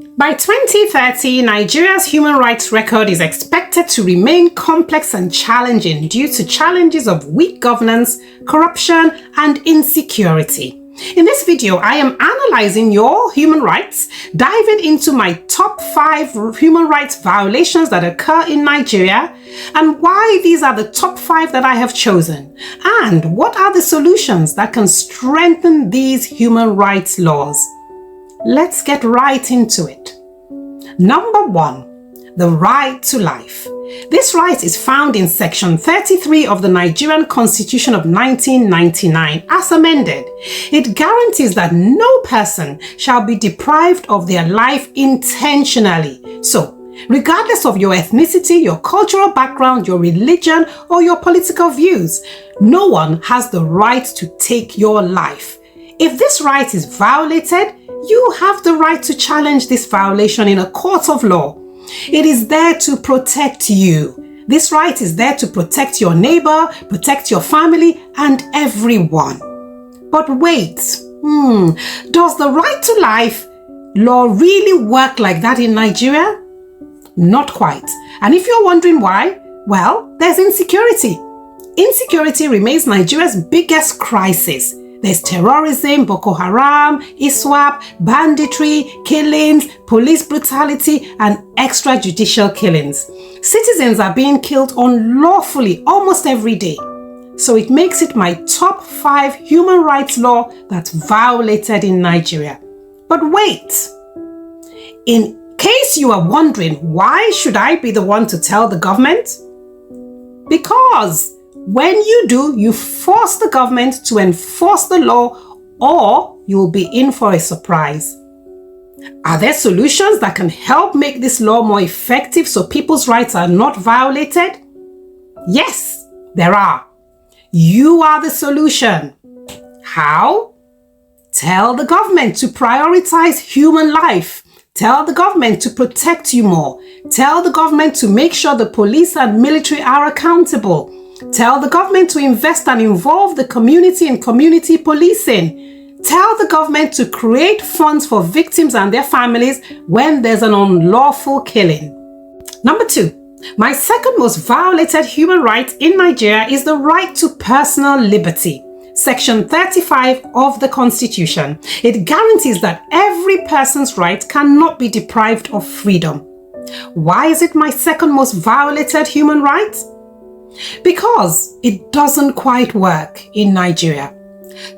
By 2030, Nigeria's human rights record is expected to remain complex and challenging due to challenges of weak governance, corruption, and insecurity. In this video, I am analyzing your human rights, diving into my top 5 human rights violations that occur in Nigeria, and why these are the top 5 that I have chosen, and what are the solutions that can strengthen these human rights laws. Let's get right into it. Number 1, the right to life. This right is found in Section 33 of the Nigerian Constitution of 1999 as amended. It guarantees that no person shall be deprived of their life intentionally. So, regardless of your ethnicity, your cultural background, your religion, or your political views, no one has the right to take your life. If this right is violated, you have the right to challenge this violation in a court of law. It is there to protect you. This right is there to protect your neighbor, protect your family, and everyone. But wait, does the right to life law really work like that in Nigeria? Not quite. And if you're wondering why, well, there's insecurity. Insecurity remains Nigeria's biggest crisis. There's terrorism, Boko Haram, ISWAP, banditry, killings, police brutality, and extrajudicial killings. Citizens are being killed unlawfully almost every day. So it makes it my top 5 human rights law that's violated in Nigeria. But wait, in case you are wondering, why should I be the one to tell the government? Because when you do, you force the government to enforce the law, or you will be in for a surprise. Are there solutions that can help make this law more effective so people's rights are not violated? Yes, there are. You are the solution. How? Tell the government to prioritize human life. Tell the government to protect you more. Tell the government to make sure the police and military are accountable. Tell the government to invest and involve the community in community policing. Tell the government to create funds for victims and their families when there's an unlawful killing. Number 2, my second most violated human right in Nigeria is the right to personal liberty. Section 35 of the Constitution. It guarantees that every person's right cannot be deprived of freedom. Why is it my second most violated human right? Because it doesn't quite work in Nigeria.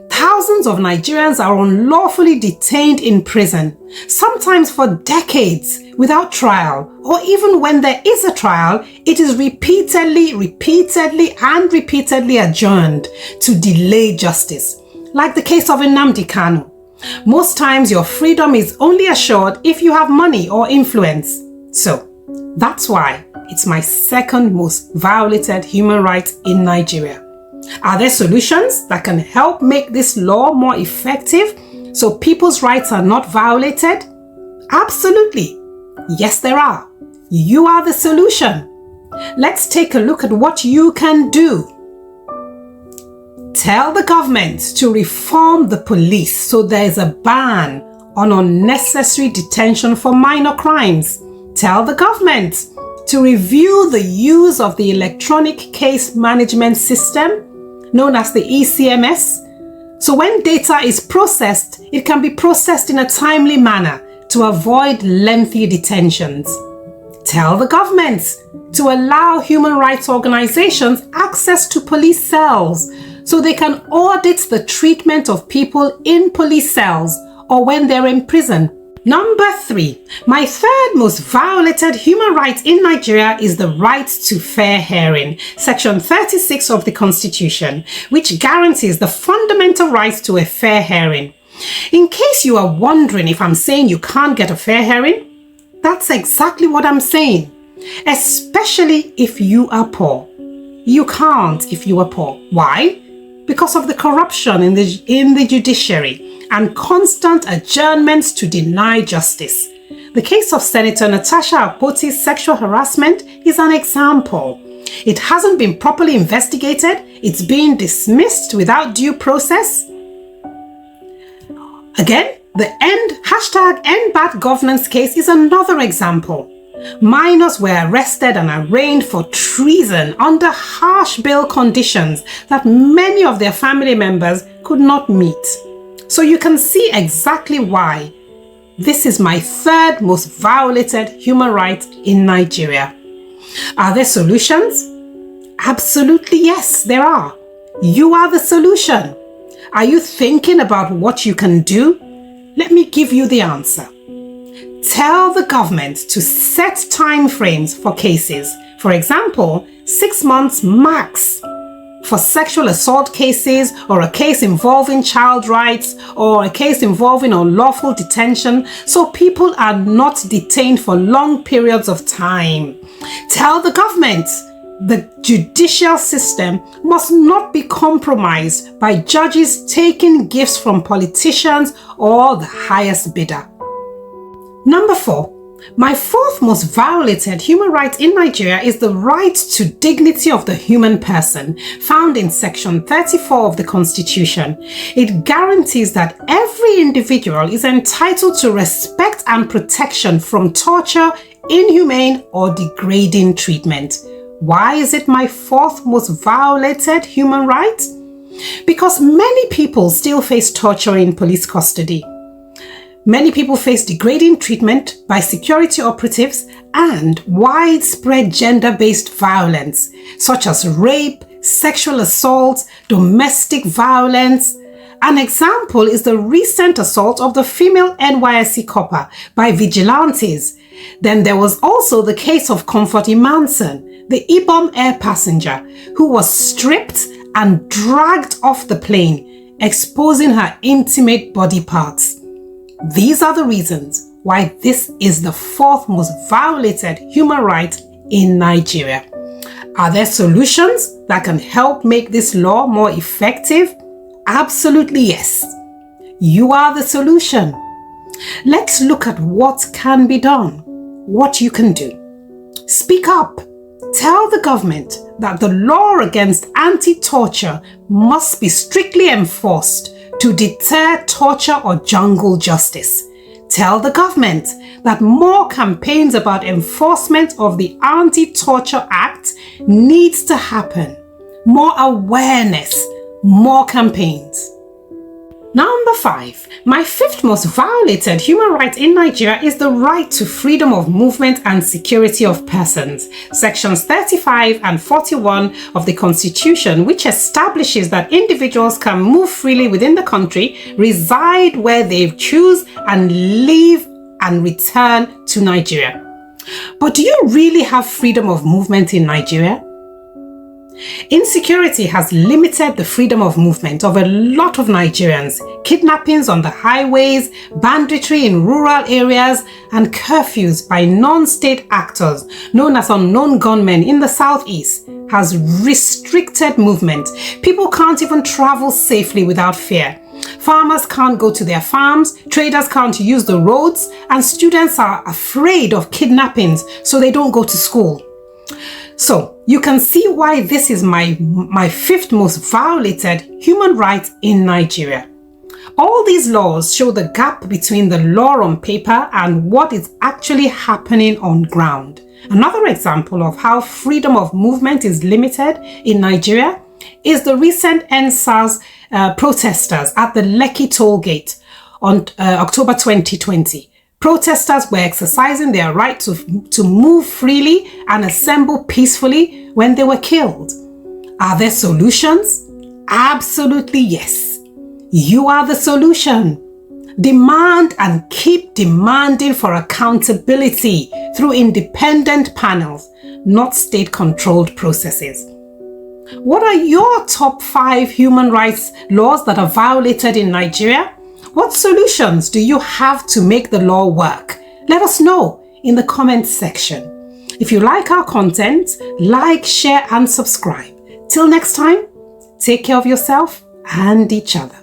Thousands of Nigerians are unlawfully detained in prison, sometimes for decades without trial, or even when there is a trial, it is repeatedly adjourned to delay justice, like the case of Nnamdi Kanu. Most times your freedom is only assured if you have money or influence. So, that's why it's my second most violated human right in Nigeria. Are there solutions that can help make this law more effective so people's rights are not violated? Absolutely. Yes, there are. You are the solution. Let's take a look at what you can do. Tell the government to reform the police so there is a ban on unnecessary detention for minor crimes. Tell the government to review the use of the electronic case management system known as the ECMS. So when data is processed, it can be processed in a timely manner to avoid lengthy detentions. Tell the government to allow human rights organizations access to police cells so they can audit the treatment of people in police cells or when they're in prison. Number 3, my third most violated human right in Nigeria is the right to fair hearing, Section 36 of the Constitution, which guarantees the fundamental right to a fair hearing. In case you are wondering if I'm saying you can't get a fair hearing, that's exactly what I'm saying, especially if you are poor. You can't if you are poor. Why? Because of the corruption in the judiciary and constant adjournments to deny justice. The case of Senator Natasha Akpoti's sexual harassment is an example. It hasn't been properly investigated. It's being dismissed without due process. Again, The #End Bad Governance case is another example. Minors were arrested and arraigned for treason under harsh bail conditions that many of their family members could not meet. So you can see exactly why this is my third most violated human right in Nigeria. Are there solutions? Absolutely yes, there are. You are the solution. Are you thinking about what you can do? Let me give you the answer. Tell the government to set time frames for cases. For example, 6 months max for sexual assault cases, or a case involving child rights, or a case involving unlawful detention, so people are not detained for long periods of time. Tell the government the judicial system must not be compromised by judges taking gifts from politicians or the highest bidder. Number 4. My fourth most violated human right in Nigeria is the right to dignity of the human person, found in Section 34 of the Constitution. It guarantees that every individual is entitled to respect and protection from torture, inhumane or degrading treatment. Why is it my fourth most violated human right? Because many people still face torture in police custody. Many people face degrading treatment by security operatives and widespread gender-based violence, such as rape, sexual assault, domestic violence. An example is the recent assault of the female NYSC copper by vigilantes. Then there was also the case of Comfort Imanson, the Ibom air passenger, who was stripped and dragged off the plane, exposing her intimate body parts. These are the reasons why this is the fourth most violated human right in Nigeria. Are there solutions that can help make this law more effective? Absolutely yes. You are the solution. Let's look at what can be done, what you can do. Speak up. Tell the government that the law against anti-torture must be strictly enforced to deter torture or jungle justice. Tell the government that more campaigns about enforcement of the Anti-Torture Act needs to happen. More awareness, more campaigns. Number 5. My fifth most violated human right in Nigeria is the right to freedom of movement and security of persons. Sections 35 and 41 of the Constitution, which establishes that individuals can move freely within the country, reside where they choose, and live and return to Nigeria. But do you really have freedom of movement in Nigeria? Insecurity has limited the freedom of movement of a lot of Nigerians. Kidnappings on the highways, banditry in rural areas, and curfews by non-state actors known as unknown gunmen in the southeast has restricted movement. People can't even travel safely without fear. Farmers can't go to their farms, traders can't use the roads, and students are afraid of kidnappings, so they don't go to school. So you can see why this is my fifth most violated human right in Nigeria. All these laws show the gap between the law on paper and what is actually happening on ground. Another example of how freedom of movement is limited in Nigeria is the recent NSAS protesters at the Lekki toll gate on October 2020. Protesters were exercising their right to move freely and assemble peacefully when they were killed. Are there solutions? Absolutely yes. You are the solution. Demand and keep demanding for accountability through independent panels, not state-controlled processes. What are your top 5 human rights laws that are violated in Nigeria? What solutions do you have to make the law work? Let us know in the comments section. If you like our content, like, share and subscribe. Till next time, take care of yourself and each other.